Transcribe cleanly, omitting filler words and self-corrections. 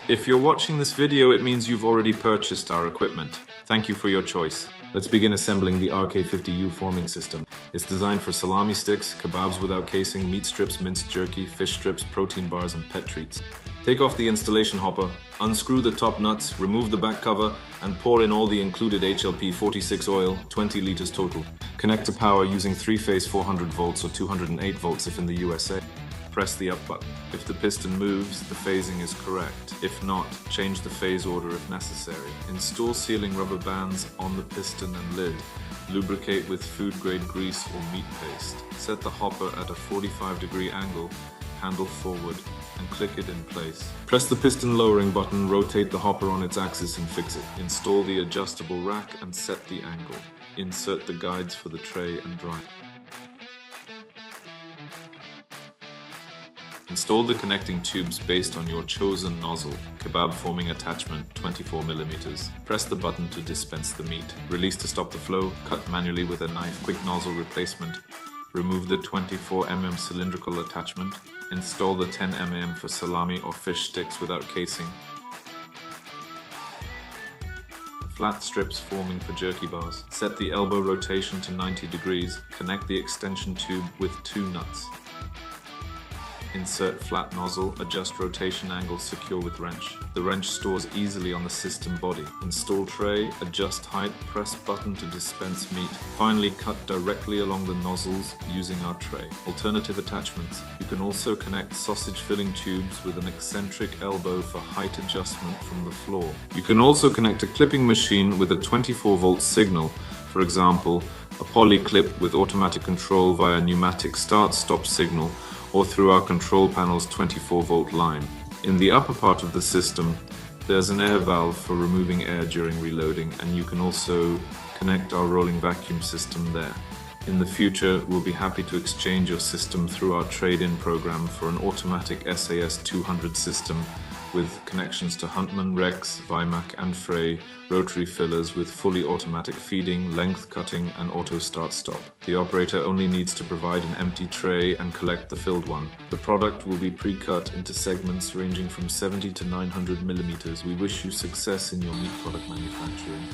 If you're watching this video, it means you've already purchased our equipment. Thank you for your choice. Let's begin assembling the RK50U forming system. It's designed for salami sticks, kebabs without casing, meat strips, minced jerky, fish strips, protein bars, and pet treats. Take off the installation hopper, unscrew the top nuts, remove the back cover, and pour in all the included HLP 46 oil, 20 liters total. Connect to power using 3-phase 400 volts or 208 volts if in the USA. Press the up button. If the piston moves, the phasing is correct. If not, change the phase order if necessary. Install sealing rubber bands on the piston and lid. Lubricate with food-grade grease or meat paste. Set the hopper at a 45-degree angle, handle forward, and click it in place. Press the piston lowering button, rotate the hopper on its axis and fix it. Install the adjustable rack and set the angle. Insert the guides for the tray and dry. Install the connecting tubes based on your chosen nozzle. Kebab forming attachment 24 mm. Press the button to dispense the meat. Release to stop the flow. Cut manually with a knife. Quick nozzle replacement. Remove the 24 mm cylindrical attachment. Install the 10 mm for salami or fish sticks without casing. Flat strips forming for jerky bars. Set the elbow rotation to 90 degrees. Connect the extension tube with 2 nuts. Insert flat nozzle, adjust rotation angle, secure with wrench. The wrench stores easily on the system body. Install tray, adjust height, press button to dispense meat. Finally, cut directly along the nozzles using our tray. Alternative attachments. You can also connect sausage filling tubes with an eccentric elbow for height adjustment from the floor. You can also connect a clipping machine with a 24-volt signal, for example, a poly clip with automatic control via pneumatic start-stop signal, or through our control panel's 24-volt line. In the upper part of the system, there's an air valve for removing air during reloading, and you can also connect our rolling vacuum system there. In the future, we'll be happy to exchange your system through our trade-in program for an automatic SAS 200 system with connections to Huntman, Rex, Vimac and Frey, rotary fillers with fully automatic feeding, length cutting and auto start-stop. The operator only needs to provide an empty tray and collect the filled one. The product will be pre-cut into segments ranging from 70 to 900 mm. We wish you success in your meat product manufacturing.